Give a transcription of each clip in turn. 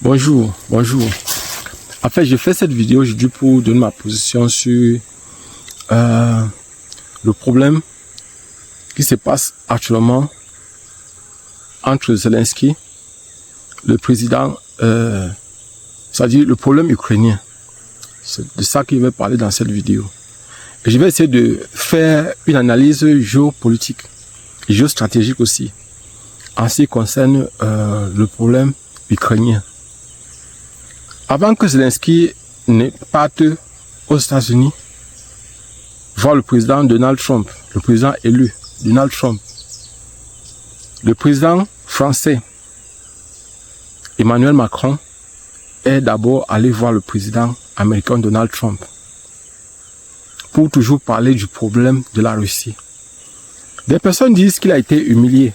Bonjour. En fait, j'ai fait cette vidéo aujourd'hui pour donner ma position sur le problème qui se passe actuellement entre Zelensky, le président, c'est-à-dire le problème ukrainien. C'est de ça que je vais parler dans cette vidéo. Et je vais essayer de faire une analyse géopolitique, géostratégique aussi, en ce qui concerne le problème ukrainien. Avant que Zelensky ne parte aux États-Unis, voir le président Donald Trump, le président élu Donald Trump, le président français Emmanuel Macron est d'abord allé voir le président américain Donald Trump pour toujours parler du problème de la Russie. Des personnes disent qu'il a été humilié.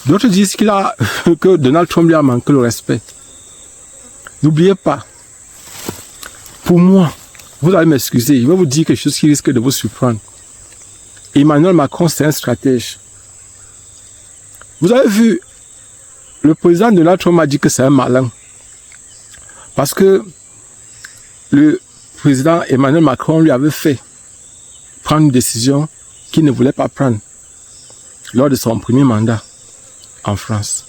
D'autres disent que Donald Trump lui a manqué le respect. N'oubliez pas, pour moi, vous allez m'excuser, je vais vous dire quelque chose qui risque de vous surprendre. Emmanuel Macron, c'est un stratège. Vous avez vu, le président Donald Trump a dit que c'est un malin. Parce que le président Emmanuel Macron lui avait fait prendre une décision qu'il ne voulait pas prendre lors de son premier mandat en France.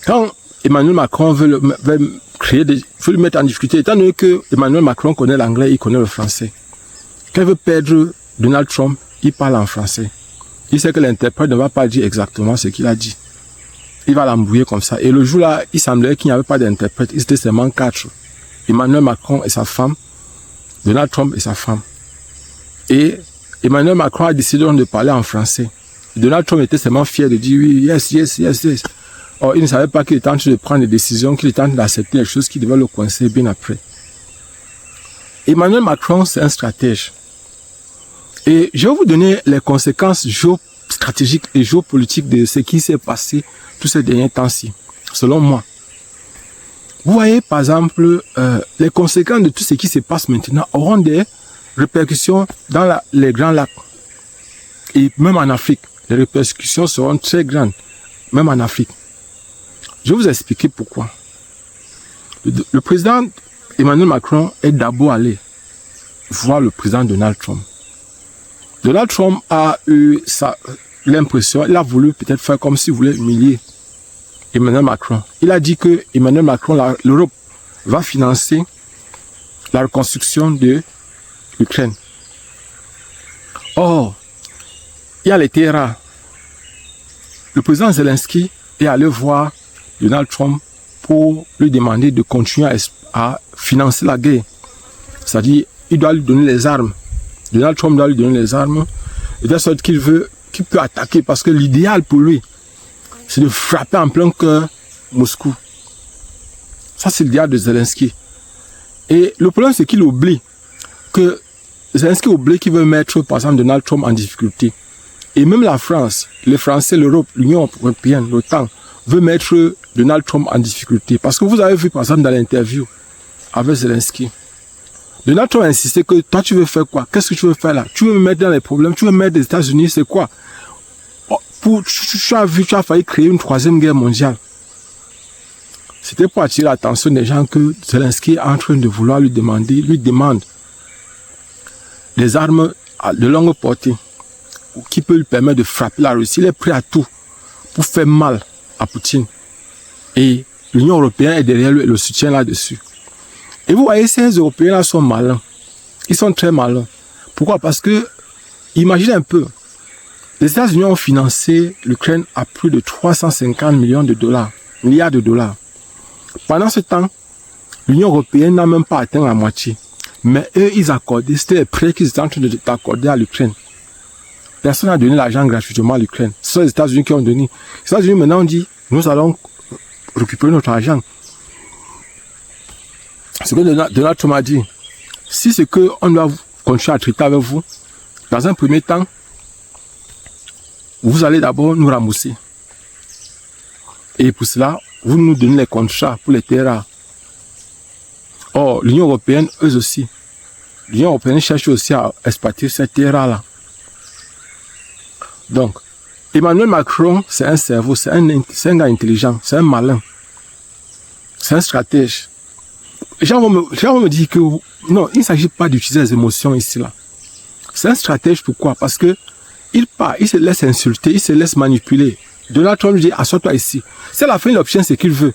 Quand Emmanuel Macron veut le mettre en difficulté, étant donné que Emmanuel Macron connaît l'anglais, il connaît le français. Quand il veut perdre Donald Trump, il parle en français. Il sait que l'interprète ne va pas dire exactement ce qu'il a dit. Il va l'embrouiller comme ça. Et le jour-là, il semblait qu'il n'y avait pas d'interprète. Il était seulement 4. Emmanuel Macron et sa femme, Donald Trump et sa femme. Et Emmanuel Macron a décidé de parler en français. Donald Trump était seulement fier de dire oui, yes. Or, il ne savait pas qu'il était en train de prendre des décisions, qu'il était en train d'accepter les choses qui devaient le coincer bien après. Emmanuel Macron, c'est un stratège. Et je vais vous donner les conséquences géostratégiques et géopolitiques de ce qui s'est passé tous ces derniers temps-ci, selon moi. Vous voyez, par exemple, les conséquences de tout ce qui se passe maintenant auront des répercussions dans les grands lacs. Et même en Afrique, les répercussions seront très grandes, même en Afrique. Je vais vous expliquer pourquoi. Le président Emmanuel Macron est d'abord allé voir le président Donald Trump. Donald Trump a eu l'impression, il a voulu peut-être faire comme s'il voulait humilier Emmanuel Macron. Il a dit que Emmanuel Macron, l'Europe, va financer la reconstruction de l'Ukraine. Or, il y a les terres rares. Le président Zelensky est allé voir Donald Trump pour lui demander de continuer à financer la guerre. C'est-à-dire, il doit lui donner les armes. Donald Trump doit lui donner les armes, de telle sorte qu'il peut attaquer, parce que l'idéal pour lui, c'est de frapper en plein cœur Moscou. Ça, c'est l'idéal de Zelensky. Et le problème, c'est qu'il oublie que Zelensky oublie qu'il veut mettre, par exemple, Donald Trump en difficulté. Et même la France, les Français, l'Europe, l'Union européenne, l'OTAN, veut mettre Donald Trump en difficulté. Parce que vous avez vu, par exemple, dans l'interview avec Zelensky, Donald Trump a insisté que toi, tu veux faire quoi? Qu'est-ce que tu veux faire là? Tu veux me mettre dans les problèmes? Tu veux me mettre des États-Unis? C'est quoi? Tu as failli créer une troisième guerre mondiale. C'était pour attirer l'attention des gens que Zelensky est en train de vouloir lui demande des armes de longue portée qui peut lui permettre de frapper la Russie. Il est prêt à tout pour faire mal à Poutine. Et l'Union européenne est derrière lui et le soutient là-dessus. Et vous voyez, ces Européens-là sont malins. Ils sont très malins. Pourquoi? Parce que, imaginez un peu, les États-Unis ont financé l'Ukraine à plus de 350 milliards de dollars. Pendant ce temps, l'Union européenne n'a même pas atteint la moitié. Mais eux, ils accordaient, c'était les prêts qu'ils étaient en train d'accorder à l'Ukraine. Personne n'a donné l'argent gratuitement à l'Ukraine. Ce sont les États-Unis qui ont donné. Les États-Unis maintenant ont dit, nous allons récupérer notre argent. Ce que Donald Trump a dit, si c'est qu'on doit continuer à traiter avec vous, dans un premier temps, vous allez d'abord nous rembourser. Et pour cela, vous nous donnez les contrats pour les terres rares. Or, l'Union européenne, eux aussi. L'Union européenne cherche aussi à exploiter ces terres rares-là. Donc, Emmanuel Macron, c'est un cerveau, c'est un gars intelligent, c'est un malin. C'est un stratège. Les gens vont me dire que non, il ne s'agit pas d'utiliser les émotions ici, là. C'est un stratège, pourquoi? Parce que il part, il se laisse insulter, il se laisse manipuler. Donald Trump dit, assois-toi ici. C'est la fin de l'option, c'est qu'il veut.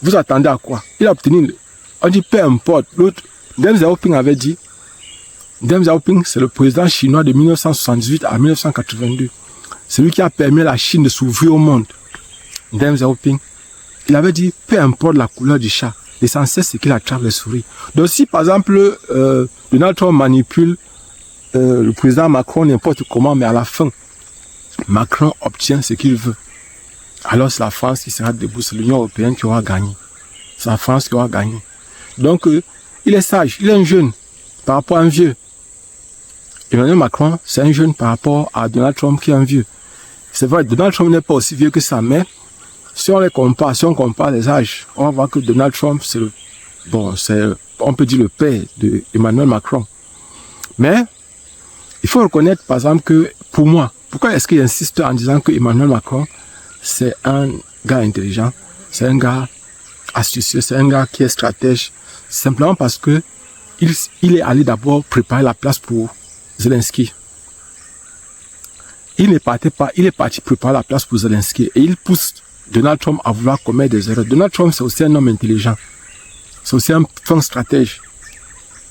Vous attendez à quoi? Il a obtenu, on dit peu importe. L'autre, Deng Xiaoping avait dit, Deng Xiaoping, c'est le président chinois de 1978 à 1982. C'est lui qui a permis à la Chine de s'ouvrir au monde. Deng Xiaoping, il avait dit, peu importe la couleur du chat, l'essentiel c'est qu'il attrape les souris. Donc si par exemple, Donald Trump manipule le président Macron n'importe comment, mais à la fin, Macron obtient ce qu'il veut. Alors c'est la France qui sera debout, c'est l'Union européenne qui aura gagné. C'est la France qui aura gagné. Donc, il est sage, il est un jeune par rapport à un vieux. Emmanuel Macron, c'est un jeune par rapport à Donald Trump qui est un vieux. C'est vrai, Donald Trump n'est pas aussi vieux que ça, mais si on les compare, si on compare les âges, on va voir que Donald Trump, c'est le, bon, c'est, on peut dire le père de Emmanuel Macron. Mais, il faut reconnaître, par exemple, que pour moi, pourquoi est-ce qu'il insiste en disant que Emmanuel Macron, c'est un gars intelligent, c'est un gars astucieux, c'est un gars qui est stratège, simplement parce que il est allé d'abord préparer la place pour Zelensky. Il ne partait pas, il est parti préparer la place pour Zelensky et il pousse Donald Trump à vouloir commettre des erreurs. Donald Trump, c'est aussi un homme intelligent. C'est aussi un fin stratège.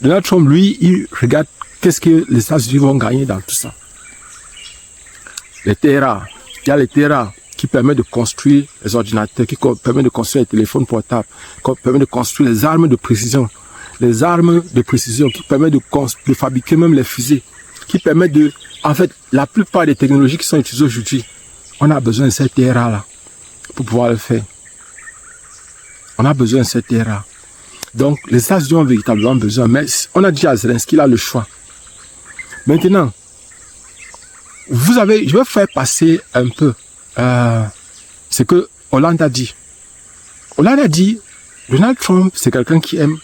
Donald Trump, lui, il regarde qu'est-ce que les États-Unis vont gagner dans tout ça. Les terres rares. Il y a les terres rares qui permettent de construire les ordinateurs, qui permettent de construire les téléphones portables, qui permettent de construire les armes de précision. Les armes de précision qui permettent de fabriquer même les fusées, qui permettent de... En fait, la plupart des technologies qui sont utilisées aujourd'hui, on a besoin de ces terres rares-là pour pouvoir le faire. On a besoin de ces terres rares. Donc, les États-Unis ont véritablement besoin. Mais on a dit à Zelensky, il a le choix. Maintenant, je vais faire passer un peu ce que Hollande a dit. Hollande a dit, Donald Trump, c'est quelqu'un qui aime,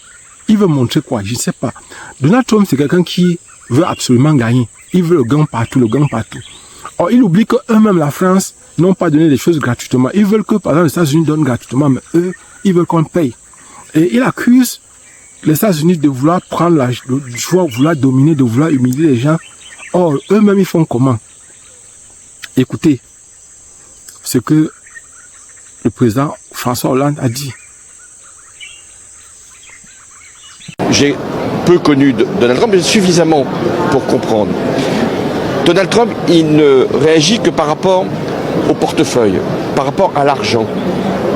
il veut montrer quoi, je ne sais pas. Donald Trump, c'est quelqu'un qui veut absolument gagner. Il veut le gain partout, le gain partout. Or, il oublie qu'eux-mêmes, la France, n'ont pas donné des choses gratuitement. Ils veulent que, par exemple, les États-Unis donnent gratuitement, mais eux, ils veulent qu'on paye. Et il accuse les États-Unis de vouloir prendre le choix, de vouloir dominer, de vouloir humilier les gens. Or, eux-mêmes, ils font comment? Écoutez ce que le président François Hollande a dit. J'ai peu connu Donald Trump, mais suffisamment pour comprendre. Donald Trump, il ne réagit que par rapport au portefeuille, par rapport à l'argent.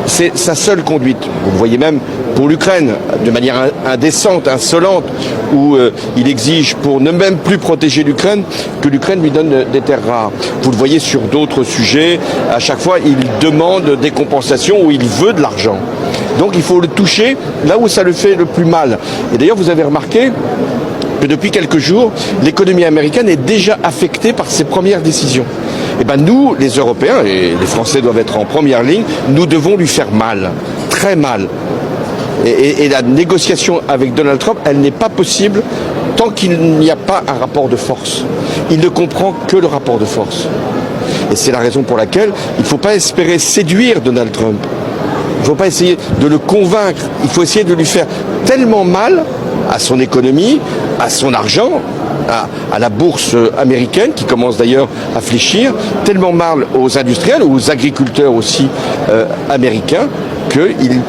C'est sa seule conduite. Vous le voyez même pour l'Ukraine, de manière indécente, insolente, où il exige pour ne même plus protéger l'Ukraine, que l'Ukraine lui donne des terres rares. Vous le voyez sur d'autres sujets, à chaque fois il demande des compensations ou il veut de l'argent. Donc il faut le toucher là où ça le fait le plus mal. Et d'ailleurs vous avez remarqué que depuis quelques jours, l'économie américaine est déjà affectée par ses premières décisions. Et ben nous, les Européens, et les Français doivent être en première ligne, nous devons lui faire mal, très mal. Et la négociation avec Donald Trump, elle n'est pas possible tant qu'il n'y a pas un rapport de force. Il ne comprend que le rapport de force. Et c'est la raison pour laquelle il ne faut pas espérer séduire Donald Trump. Il ne faut pas essayer de le convaincre. Il faut essayer de lui faire tellement mal à son économie, à son argent, à la bourse américaine qui commence d'ailleurs à fléchir, tellement mal aux industriels, aux agriculteurs aussi américains, qu'ils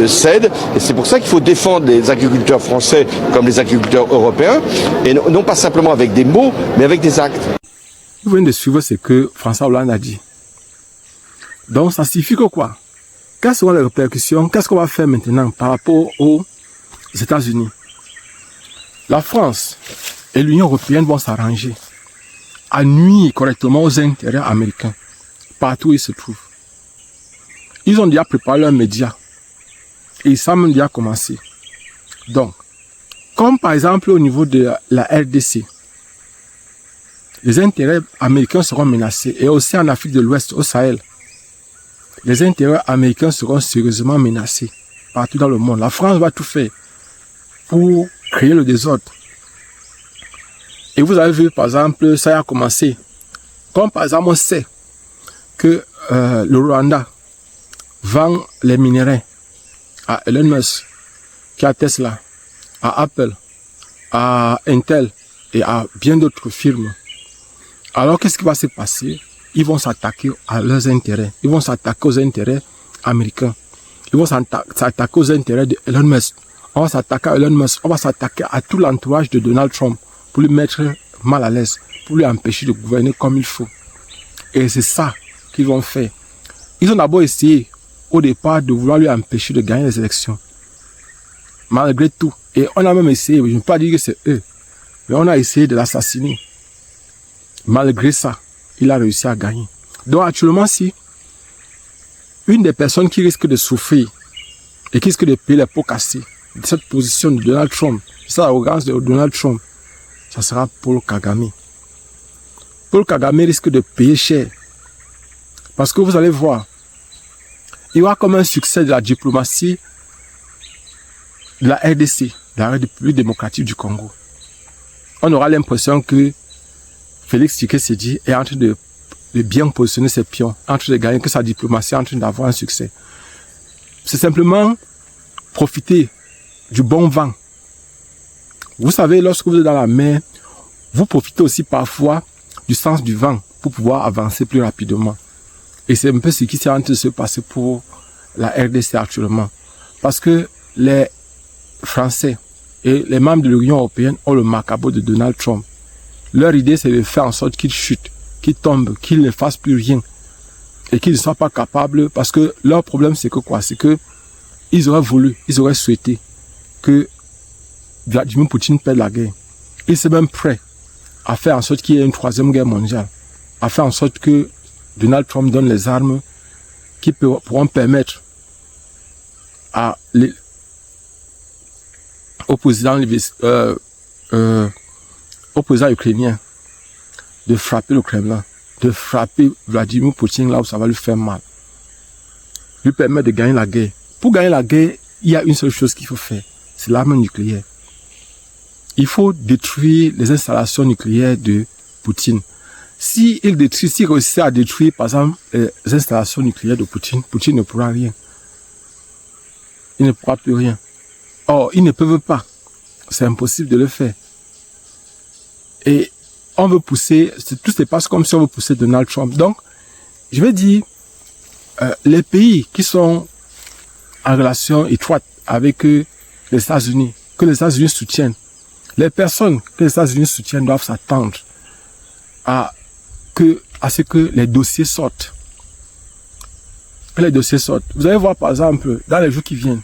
cèdent. Et c'est pour ça qu'il faut défendre les agriculteurs français comme les agriculteurs européens, et non pas simplement avec des mots, mais avec des actes. Vous venez de suivre ce que François Hollande a dit. Donc ça signifie que quoi? Quelles seront les répercussions? Qu'est-ce qu'on va faire maintenant par rapport aux États-Unis? La France et l'Union européenne vont s'arranger à nuire correctement aux intérêts américains, partout où ils se trouvent. Ils ont déjà préparé leurs médias et ils savent déjà commencer. Donc, comme par exemple au niveau de la RDC, les intérêts américains seront menacés et aussi en Afrique de l'Ouest, au Sahel, les intérêts américains seront sérieusement menacés partout dans le monde. La France va tout faire pour créer le désordre. Et vous avez vu, par exemple, ça a commencé. Comme par exemple, on sait que le Rwanda vend les minéraux à Elon Musk, qui a Tesla, à Apple, à Intel et à bien d'autres firmes. Alors qu'est-ce qui va se passer? Ils vont s'attaquer à leurs intérêts. Ils vont s'attaquer aux intérêts américains. Ils vont s'attaquer aux intérêts de Elon Musk. On va s'attaquer à Elon Musk. On va s'attaquer à tout l'entourage de Donald Trump pour lui mettre mal à l'aise, pour lui empêcher de gouverner comme il faut. Et c'est ça qu'ils vont faire. Ils ont d'abord essayé au départ de vouloir lui empêcher de gagner les élections. Malgré tout. Et on a même essayé, je ne peux pas dire que c'est eux, mais on a essayé de l'assassiner. Malgré ça, il a réussi à gagner. Donc actuellement, si une des personnes qui risque de souffrir et qui risque de payer les pots cassés de cette position de Donald Trump, de cette arrogance de Donald Trump, ça sera Paul Kagame. Paul Kagame risque de payer cher. Parce que vous allez voir, il y aura comme un succès de la diplomatie de la RDC, de la République démocratique du Congo. On aura l'impression que Félix Tshisekedi est en train de bien positionner ses pions, en train de gagner, que sa diplomatie est en train d'avoir un succès. C'est simplement profiter du bon vent. Vous savez, lorsque vous êtes dans la mer, vous profitez aussi parfois du sens du vent pour pouvoir avancer plus rapidement. Et c'est un peu ce qui est en train de se passer pour la RDC actuellement. Parce que les Français et les membres de l'Union européenne ont le macabre de Donald Trump. Leur idée, c'est de faire en sorte qu'il chute, qu'il tombe, qu'il ne fasse plus rien. Et qu'il ne soit pas capable, parce que leur problème, c'est que quoi? C'est que ils auraient voulu, ils auraient souhaité que Vladimir Poutine perde la guerre. Ils sont même prêts à faire en sorte qu'il y ait une troisième guerre mondiale. À faire en sorte que Donald Trump donne les armes qui pourront permettre au président ukrainien de frapper le Kremlin, de frapper Vladimir Poutine là où ça va lui faire mal. Lui permettre de gagner la guerre. Pour gagner la guerre, il y a une seule chose qu'il faut faire, c'est l'arme nucléaire. Il faut détruire les installations nucléaires de Poutine. S'il réussit à détruire, par exemple, les installations nucléaires de Poutine, Poutine ne pourra rien. Il ne pourra plus rien. Or, ils ne peuvent pas. C'est impossible de le faire. Et on veut pousser, tout se passe comme si on veut pousser Donald Trump. Donc, je vais dire, les pays qui sont en relation étroite avec les États-Unis, que les États-Unis soutiennent, les personnes que les États-Unis soutiennent doivent s'attendre à ce que les dossiers sortent. Que les dossiers sortent. Vous allez voir par exemple, dans les jours qui viennent,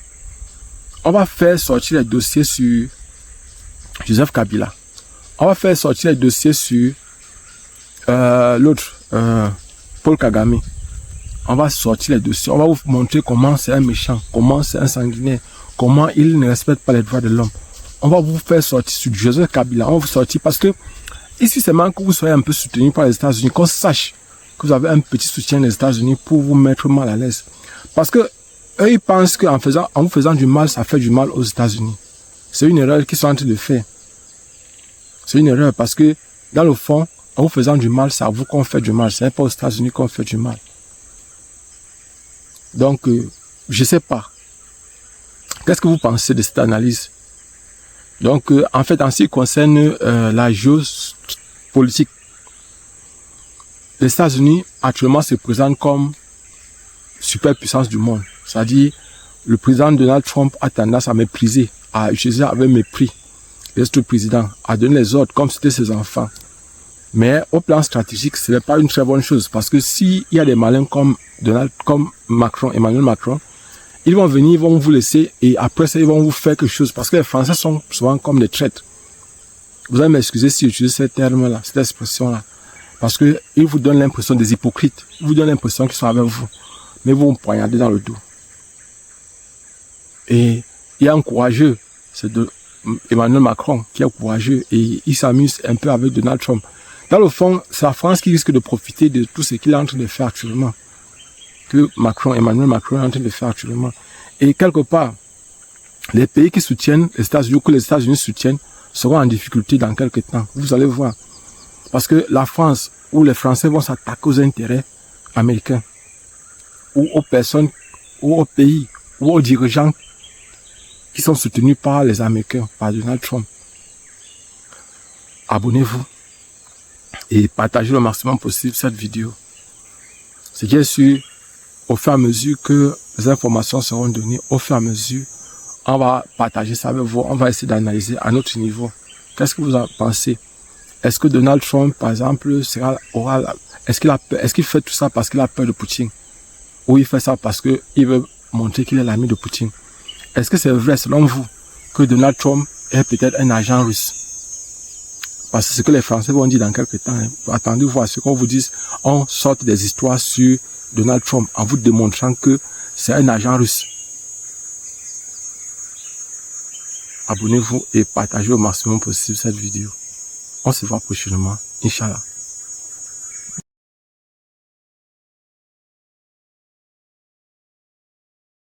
on va faire sortir les dossiers sur Joseph Kabila. On va faire sortir les dossiers sur l'autre, Paul Kagame. On va sortir les dossiers. On va vous montrer comment c'est un méchant, comment c'est un sanguinaire, comment il ne respecte pas les droits de l'homme. On va vous faire sortir sur Joseph Kabila. On va vous sortir parce que ici, c'est même que vous soyez un peu soutenu par les États-Unis, qu'on sache que vous avez un petit soutien des États-Unis pour vous mettre mal à l'aise. Parce que eux, ils pensent qu'en vous faisant du mal, ça fait du mal aux États-Unis. C'est une erreur qu'ils sont en train de faire. C'est une erreur parce que, dans le fond, en vous faisant du mal, c'est à vous qu'on fait du mal. Ce n'est pas aux États-Unis qu'on fait du mal. Donc, je ne sais pas. Qu'est-ce que vous pensez de cette analyse? Donc, en fait, en ce qui concerne la géopolitique, les États-Unis actuellement se présentent comme superpuissance du monde. C'est-à-dire, le président Donald Trump a tendance à mépriser, à utiliser avec mépris les autres présidents, à donner les ordres comme si c'était ses enfants. Mais au plan stratégique, ce n'est pas une très bonne chose parce que s'il y a des malins comme Emmanuel Macron, ils vont venir, ils vont vous laisser et après ça, ils vont vous faire quelque chose parce que les Français sont souvent comme des traîtres. Vous allez m'excuser si j'utilise ce terme-là, cette expression-là. Parce que ils vous donnent l'impression des hypocrites. Ils vous donnent l'impression qu'ils sont avec vous. Mais vous me poignardez dans le dos. Et il y a un courageux, c'est Emmanuel Macron qui est courageux et il s'amuse un peu avec Donald Trump. Dans le fond, c'est la France qui risque de profiter de tout ce qu'il est en train de faire actuellement. Que Emmanuel Macron est en train de faire actuellement. Et quelque part, les pays qui soutiennent les États-Unis, que les États-Unis soutiennent, seront en difficulté dans quelques temps. Vous allez voir. Parce que la France, où les Français vont s'attaquer aux intérêts américains, ou aux personnes, ou aux pays, ou aux dirigeants qui sont soutenus par les Américains, par Donald Trump. Abonnez-vous et partagez le maximum possible cette vidéo. Ce qui est sûr, au fur et à mesure que les informations seront données, au fur et à mesure, on va partager ça avec vous, on va essayer d'analyser à notre niveau. Qu'est-ce que vous en pensez? Est-ce que Donald Trump, par exemple, est-ce qu'il fait tout ça parce qu'il a peur de Poutine? Ou il fait ça parce qu'il veut montrer qu'il est l'ami de Poutine? Est-ce que c'est vrai, selon vous, que Donald Trump est peut-être un agent russe? Parce que ce que les Français vont dire dans quelques temps, hein. Attendez-vous à ce qu'on vous dise, on sort des histoires sur Donald Trump en vous démontrant que c'est un agent russe. Abonnez-vous et partagez au maximum possible cette vidéo. On se voit prochainement, Inch'Allah.